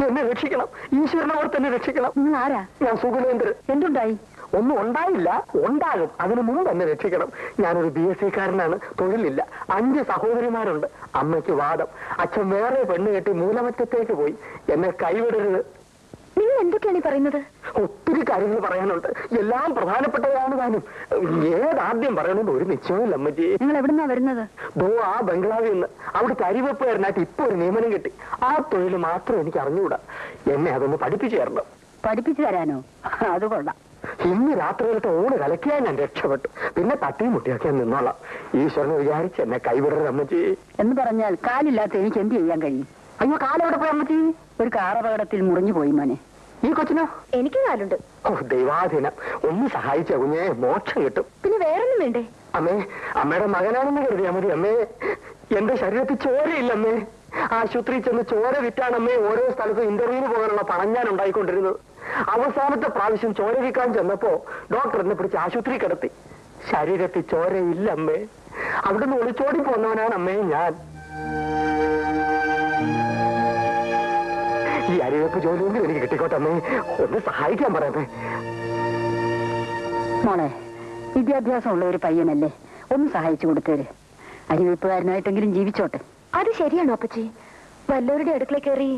എന്നെ രക്ഷിക്കണം, ഈശ്വരനോട് തന്നെ രക്ഷിക്കണം. നിങ്ങൾ ആരാ? ഞാൻ സുഗുലേന്ദ്രൻ. എന്തുണ്ടായി? ഒന്നും ഉണ്ടായില്ല, ഉണ്ടാകും. അതിനു മുമ്പ് എന്നെ രക്ഷിക്കണം. ഞാനൊരു BSc-കാരനാണ്, തൊഴിലില്ല. 5 സഹോദരിമാരുണ്ട്. അമ്മയ്ക്ക് വാദം. അച്ഛൻ വേറെ പെണ്ണ് കെട്ടി മൂലമറ്റത്തേക്ക് പോയി. എന്നെ കൈവിടരുത്. നിങ്ങൾ എന്തൊക്കെയാണ് പറയുന്നത്? ഒത്തിരി കാര്യങ്ങൾ പറയാനുണ്ട്, എല്ലാം പ്രധാനപ്പെട്ടതാണ്. താനും ഏതാദ്യം പറയണമെന്ന് ഒരു നിശ്ചയമില്ല അമ്മജി. നിങ്ങൾ എവിടുന്നാ വരുന്നത്? ആ ബംഗ്ലാവിൽ നിന്ന്. അവിടുത്തെ അരിവെപ്പുകാരനായിട്ട് ഇപ്പൊ ഒരു നിയമനം കിട്ടി. ആ തൊഴിൽ മാത്രം എനിക്ക് അറിഞ്ഞുകൂടാ. എന്നെ അതൊന്ന് പഠിപ്പിച്ചു തരണം. പഠിപ്പിച്ചു തരാനോ? അത് കൊള്ളാം. ഇന്ന് രാത്രിയിലത്തെ ഊണ് കലക്കിയാൽ ഞാൻ രക്ഷപ്പെട്ടു. പിന്നെ തട്ടിയും മുട്ടിയൊക്കെ ഞാൻ നിന്നോളാം. ഈശ്വരനെ വിചാരിച്ച് എന്നെ കൈവിടരുത് അമ്മജി. എന്ന് പറഞ്ഞാൽ കാലില്ലാത്ത എനിക്ക് എന്ത് ചെയ്യാൻ കഴിയും? അയ്യോ, കാലെവിടെ പോയി അമ്മജി? ഒരു കാറപകടത്തിൽ മുറിഞ്ഞു പോയി മോനെ. ഈ കൊച്ചിനോ? എനിക്ക് കാലുണ്ട്. ഓ ദൈവാധീനം, ഒന്ന് സഹായിച്ച കുഞ്ഞെ, മോക്ഷം കിട്ടും. പിന്നെ വേറൊന്നും വേണ്ടേ? അമ്മേ, അമ്മയുടെ മകനാണെന്ന് കരുതിയാ മതി അമ്മേ. എന്റെ ശരീരത്തിൽ ചോരയില്ല അമ്മേ. ആശുപത്രിയിൽ ചെന്ന് ചോര വിറ്റാണമ്മേ ഓരോ സ്ഥലത്തും ഇന്റർവ്യൂവിന് പോകാനുള്ള പണം ഞാൻ ഉണ്ടായിക്കൊണ്ടിരുന്നത്. അവസാനത്തെ പ്രാവശ്യം ചോര വിൽക്കാൻ ചെന്നപ്പോ ഡോക്ടർ എന്നെ പിടിച്ച് ആശുപത്രി കിടത്തി. ശരീരത്തിൽ ചോരയില്ല അമ്മേ. അവിടുന്ന് ഒളിച്ചോടി പോന്നവനാണ് അമ്മേ ഞാൻ. ഈ അരിവെപ്പ് ജോലിയൊന്നും എനിക്ക് കിട്ടിക്കോട്ടെ അമ്മേ. ഒന്ന് സഹായിക്കാൻ പറയാമേ. മോളെ, വിദ്യാഭ്യാസമുള്ള ഒരു പയ്യനല്ലേ, ഒന്ന് സഹായിച്ചു കൊടുത്തേര്. അരിവെപ്പുകാരനായിട്ടെങ്കിലും ജീവിച്ചോട്ടെ. അത് ശരിയാണോ അപ്പച്ചി? വല്ലവരുടെ അടുക്കള കയറി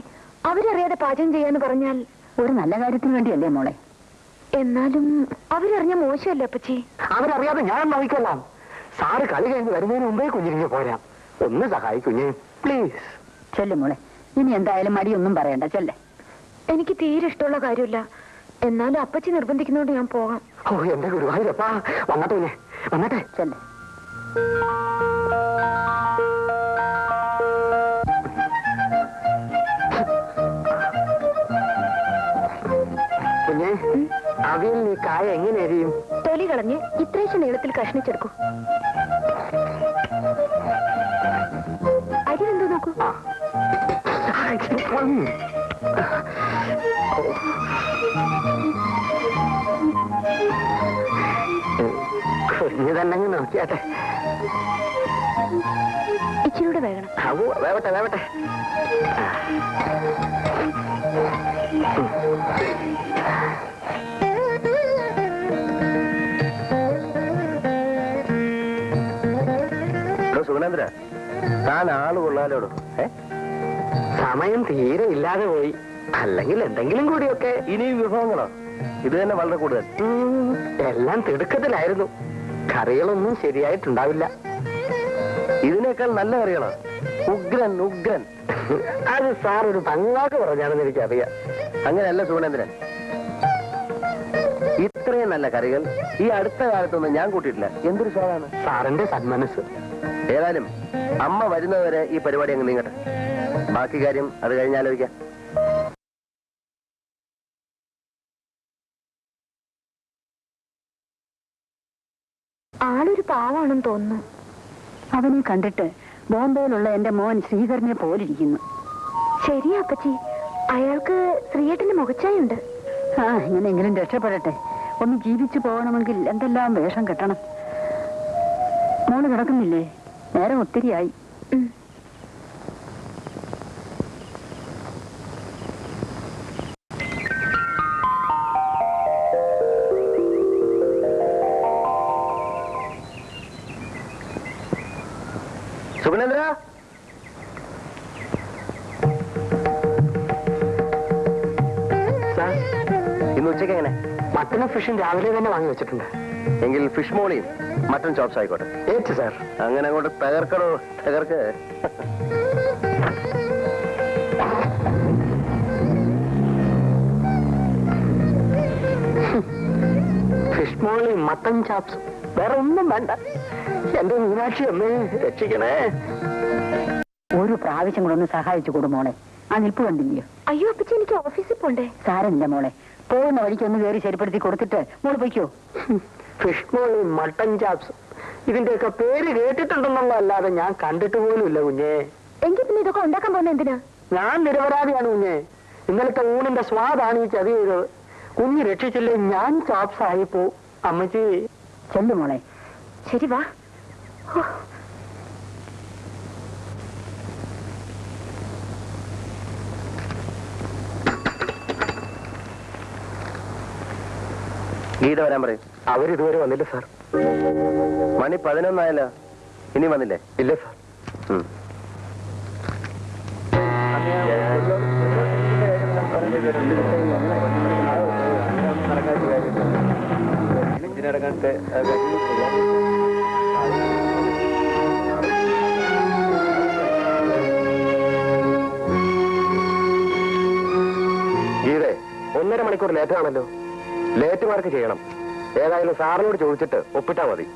അവരറിയാതെ പാചകം ചെയ്യാന്ന് പറഞ്ഞാൽ ഒരു നല്ല കാര്യത്തിന് വേണ്ടിയല്ലേ മോളെ? എന്നാലും അവരറിഞ്ഞ മോശമല്ലേ അപ്പച്ചി? അവരറിയാതെ ഞാൻ നോക്കിക്കൊള്ളാം. സാറ് കളി കഴിഞ്ഞ് വരുന്നതിന് മുമ്പേ കുഞ്ഞിരിഞ്ഞ് പോരാം. ഒന്ന് സഹായിക്കുഞ്ഞേ പ്ലീസ്. ചെല്ല് മോളെ, ഇനി എന്തായാലും മടിയൊന്നും പറയണ്ട, ചെല്ലേ. എനിക്ക് തീരെ ഇഷ്ടമുള്ള കാര്യമില്ല, എന്നാലും അപ്പച്ചി നിർബന്ധിക്കുന്നോണ്ട് ഞാൻ പോകാം. ഓ എന്റെ ഗുരുവായൂരപ്പാ, വന്നട്ടെ കുഞ്ഞെ, വന്നട്ടെ. ചെല്ലേ. കുഞ്ഞെ, അവിയൽ നീ കായ എങ്ങനെ എരിയും? തൊലി കളഞ്ഞ് ഇത്രേശ നീളത്തിൽ കഷ്ണിച്ചെടുക്കും. അരി എന്തോ നോക്കൂ. കുഞ്ഞു തന്നെ നോക്കിയാട്ടെ. ഇച്ചിരൂടെ വേകണം. വേവട്ടെ വേവട്ടെ. സുഗുണേന്ദ്ര, താൻ ആള് കൊള്ളാലോടോ. സമയം തീരെ ഇല്ലാതെ പോയി. അല്ലെങ്കിൽ എന്തെങ്കിലും കൂടിയൊക്കെ. ഇനിയും വിഭവങ്ങളോ? ഇത് തന്നെ വളരെ കൂടുതൽ. എല്ലാം തിടുക്കത്തിലായിരുന്നു. കറികളൊന്നും ശരിയായിട്ടുണ്ടാവില്ല. ഇതിനേക്കാൾ നല്ല കറികളോ? ഉഗ്രൻ ഉഗ്രൻ. അത് സാർ ഒരു പങ്കാക്ക് പറഞ്ഞാണെന്ന് എനിക്കറിയാം. അങ്ങനെയല്ല സുഗുണേന്ദ്രൻ, ഇത്രയും നല്ല കറികൾ ഈ അടുത്ത കാലത്തൊന്നും ഞാൻ കൂട്ടിയിട്ടില്ല. എന്തൊരു സ്വാദാണ്. സാറിന്റെ സന്മനസ്. ഏതായാലും അമ്മ വരുന്നവരെ ഈ പരിപാടി അങ്ങ് നീങ്ങട്ടെ. ബാക്കി കാര്യം അത് കഴിഞ്ഞാലോചിക്കാം. ആളൊരു പാവാണെന്ന് തോന്നുന്നു. അവനെ കണ്ടിട്ട് ബോംബെയിലുള്ള എന്റെ മോൻ ശ്രീധരനെ പോലിരിക്കുന്നു. ശരിയാ അപ്പച്ചി, അയാൾക്ക് ശ്രീയേട്ടന്റെ മുഖച്ചായുണ്ട്. എങ്ങനെയെങ്കിലും രക്ഷപ്പെടട്ടെ. ഒന്ന് ജീവിച്ചു പോകണമെങ്കിൽ എന്തെല്ലാം വേഷം കെട്ടണം. മോള് കിടക്കുന്നില്ലേ? നേരം ഒത്തിരിയായി. സുഗുണേന്ദ്ര, ഇന്ന് ഉച്ചയ്ക്ക് എങ്ങനെ? മട്ടനും ഫിഷും രാവിലെ തന്നെ വാങ്ങി വെച്ചിട്ടുണ്ട്. എങ്കിൽ ഫിഷ് മോളിയും മട്ടൺ ചോപ്സ് ആയിക്കോട്ടെ. ഏറ്റ് സാർ. അങ്ങനെ അങ്ങോട്ട് തകർക്കണോ? തകർക്ക്. ഫിഷ് മോളിയും മട്ടൻ ചാപ്സും, വേറെ ഒന്നും വേണ്ട. എന്റെ മീനാക്ഷി അമ്മേ രക്ഷിക്കണേ. ഒരു പ്രാവശ്യം കൂടെ ഒന്ന് സഹായിച്ചു കൊടുമോളെ. ആ നിൽപ്പ് കണ്ടില്ലയോ? അയ്യോ അപ്പച്ചി, എനിക്ക് ഓഫീസിൽ പോണ്ടേ. സാരമില്ല മോളെ, പോകുന്ന വഴിക്ക് ഒന്ന് കയറി ശരിപ്പെടുത്തി കൊടുത്തിട്ട് മോള് പൊയ്ക്കോ. ഫിഷ് മോളിയും മട്ടൻ ചാപ്സും ഇതിന്റെയൊക്കെ പേര് കേട്ടിട്ടുണ്ടെന്നുള്ളതല്ലാതെ ഞാൻ കണ്ടിട്ട് പോലും ഇല്ല കുഞ്ഞേ. എങ്കിൽ പിന്നെ ഇതൊക്കെ ഉണ്ടാക്കാൻ പോകുന്ന എന്തിനാ? ഞാൻ നിരപരാധിയാണ് കുഞ്ഞേ. ഇന്നലത്തെ ഊണിന്റെ സ്വാദാണ് ഈ ചതി ചെയ്തത്. കുഞ്ഞ് രക്ഷിച്ചില്ലേ ഞാൻ ചാപ്സ് ആയി പോ. അമ്മച്ചി ചെല്ലു മോളെ. ശരി വാ. ഗീത വരാൻ പറയും. അവരിതുവരെ വന്നില്ല സാർ. മണി 11 ഇനി വന്നില്ലേ? ഇല്ല സാർ. ഗീതേ, 1.5 മണിക്കൂർ ലേറ്റാണല്ലോ. ലേറ്റ് മാർക്ക് ചെയ്യണം. ഏതായാലും സാറിനോട് ചോദിച്ചിട്ട് ഒപ്പിട്ടാ മതി.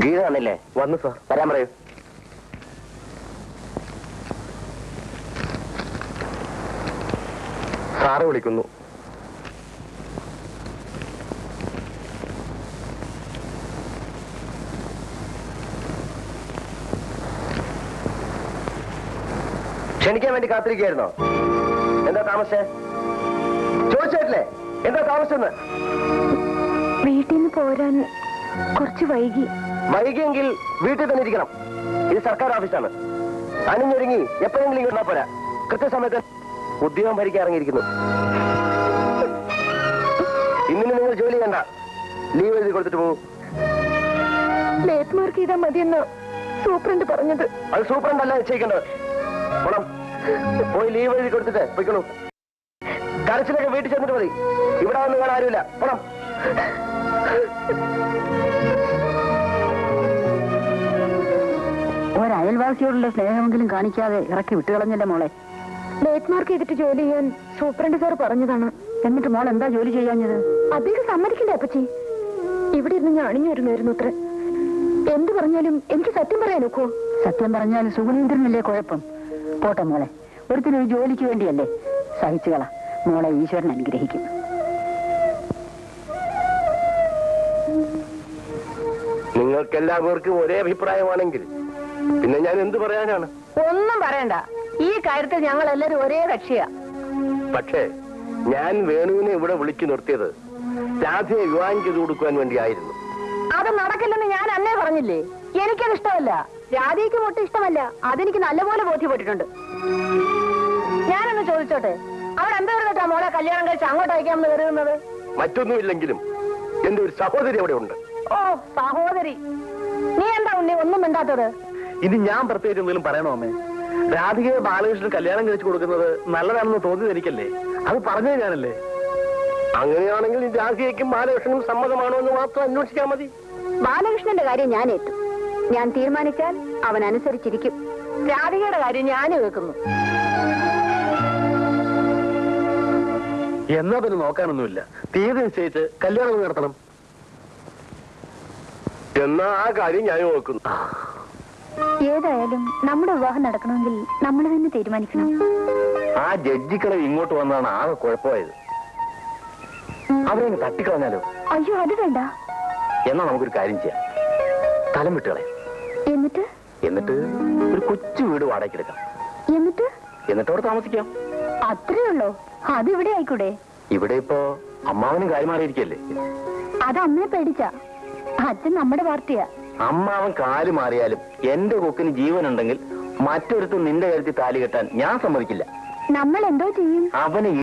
ഗീത വന്നില്ലേ? വന്നു സാർ. വരാൻ പറയൂ. സാറ് വിളിക്കുന്നു. ക്ഷണിക്കാൻ വേണ്ടി കാത്തിരിക്കുകയായിരുന്നോ? എന്താ താമസിച്ചേ? ചോദിച്ചിട്ടില്ലേ എന്താ താമസിച്ചെന്ന്? വീട്ടിൽ നിന്ന് പോരാൻ കുറച്ച് വൈകി. വൈകിയെങ്കിൽ വീട്ടിൽ തന്നെ ഇരിക്കണം. ഇത് സർക്കാർ ഓഫീസാണ്. അണിഞ്ഞൊരുങ്ങി എപ്പോഴെങ്കിലും ഇങ്ങോട്ടാ പോരാ. കൃത്യസമയത്ത് ഉദ്യോഗം ഭരിക്കാൻ ഇറങ്ങിയിരിക്കുന്നു. ഇന്നിന് നിങ്ങൾ ജോലി ചെയ്യണ്ട. ലീവ് എഴുതി കൊടുത്തിട്ട് പോകും. ലേറ്റ് മാർക്ക് ചെയ്താൽ മതിയെന്ന് സൂപ്രണ്ട് പറഞ്ഞത്. അത് സൂപ്രണ്ടല്ല നിശ്ചയിക്കേണ്ടത്. പോണം. പോയി ലീവ് എഴുതി കൊടുത്തിട്ട് പോയിക്കോളൂ. കരച്ചിലൊക്കെ വീട്ടിൽ ചെന്നിട്ട് മതി. ഇവിടെ വന്ന് നിങ്ങൾ ആരുമില്ല. പോണം. ഒരയൽവാസിയോടുള്ള സ്നേഹമെങ്കിലും കാണിക്കാതെ ഇറക്കി വിട്ടുകളഞ്ഞല്ലേ മോളെ. ലേറ്റ് മാർക്ക് ചെയ്തിട്ട് ജോലി ചെയ്യാൻ സൂപ്രണ്ട് സാർ പറഞ്ഞതാണ്. എന്നിട്ട് മോൾ എന്താ ജോലി ചെയ്യാഞ്ഞത്? അദ്ദേഹം സമ്മതിക്കണ്ടേ അപ്പച്ചി? ഇവിടെ ഇരുന്ന് ഞാൻ അണിഞ്ഞൊരുങ്ങായിരുന്നു അത്ര. എന്ത് പറഞ്ഞാലും എനിക്ക് സത്യം പറയാൻ ഒക്കുവോ? സത്യം പറഞ്ഞാൽ സുഗുണേന്ദ്രനല്ലേ കുഴപ്പം? പോട്ടെ മോളെ, ഒരുത്തിനൊരു ജോലിക്ക് വേണ്ടിയല്ലേ. സഹിച്ചുകള. മോളെ ഈശ്വരൻ അനുഗ്രഹിക്കും. നിങ്ങൾക്കെല്ലാവർക്കും ഒരേ അഭിപ്രായമാണെങ്കിൽ പിന്നെ ഞാൻ എന്ത് പറയാനാണ്? ഒന്നും പറയണ്ട. ഈ കാര്യത്തിൽ ഞങ്ങൾ എല്ലാവരും ഒരേ കക്ഷിയാ. പക്ഷേ ഞാൻ വേണുവിനെ ഇവിടെ വിളിച്ചു നിർത്തിയത് രാധയെ വിവാഹം ചെയ്തു കൊടുക്കുവാൻ വേണ്ടിയായിരുന്നു. അത് നടക്കില്ലെന്ന് ഞാൻ അന്നേ പറഞ്ഞില്ലേ. എനിക്കത് ഇഷ്ടമല്ല. രാധയ്ക്ക് ഒട്ടും ഇഷ്ടമല്ല. അതെനിക്ക് നല്ലപോലെ ബോധ്യപ്പെട്ടിട്ടുണ്ട്. ഞാനൊന്ന് ചോദിച്ചോട്ടെ, അവരെന്താ കേട്ടാ മോളെ കല്യാണം കഴിച്ച് അങ്ങോട്ട് അയക്കാമെന്ന് കരുതുന്നത്? മറ്റൊന്നുമില്ലെങ്കിലും എന്റെ ഒരു സഹോദരി അവിടെ ഉണ്ട്. ഓ, സഹോദരി. നീ എന്താ ഉണ്ണി ഒന്നും മിണ്ടാത്തത്? ഇത് ഞാൻ പ്രത്യേകിച്ച് എന്തെങ്കിലും പറയണോ അമ്മേ? രാധികയെ ബാലകൃഷ്ണൻ കല്യാണം കഴിച്ചു കൊടുക്കുന്നത് നല്ലതാണെന്ന് തോന്നിയത് എനിക്കല്ലേ. അത് പറഞ്ഞത് ഞാനല്ലേ. അങ്ങനെയാണെങ്കിൽ രാധികയ്ക്കും ബാലകൃഷ്ണനും സമ്മതമാണോ എന്ന് മാത്രം അന്വേഷിച്ചാൽ മതി. ബാലകൃഷ്ണന്റെ കാര്യം ഞാൻ ഏറ്റു. ഞാൻ തീരുമാനിച്ചാൽ അവൻ അനുസരിച്ചിരിക്കും. രാധികയുടെ കാര്യം ഞാൻ വെക്കുന്നു. എന്നാ പിന്നെ നോക്കാനൊന്നുമില്ല. തീയതി നിശ്ചയിച്ച് കല്യാണം നടത്തണം. എന്നാ ആ കാര്യം ഞാൻ നോക്കുന്നു. ഏതായാലും നമ്മുടെ വിവാഹം നടക്കണമെങ്കിൽ നമ്മൾ തന്നെ തീരുമാനിക്കണം. ആ ജഡ്ജിക്കളെ ഇങ്ങോട്ട് വന്നാണ് ആകെ കുഴപ്പമായത്. അവരെ തട്ടിക്കളഞ്ഞാലോ? അയ്യോ, അത് വേണ്ട. എന്നാ നമുക്കൊരു കാര്യം ചെയ്യാം. സ്ഥലം വിട്ടുകളെ. എന്നിട്ട് ഒരു കൊച്ചു വീട് വാടകയ്ക്കെടുക്കാം. എന്നിട്ട് അവിടെ താമസിക്കാം. അത്രേ ഉള്ളൂ. അതിവിടെ ആയിക്കൂടെ? ഇവിടെ ഇപ്പോ അമ്മാവനും കാലുമാറിയിരിക്കല്ലേ. അത് അമ്മയെ പേടിച്ച. അച്ഛൻ നമ്മുടെ പാർട്ടിയാ. അമ്മാവൻ കാല് മാറിയാലും എന്റെ കൊക്കിന് ജീവനുണ്ടെങ്കിൽ മറ്റൊരുത്തും നിന്റെ കരുത്തി താലി കെട്ടാൻ ഞാൻ സമ്മതിക്കില്ല. നമ്മൾ എന്തോ ചെയ്യും? അവന്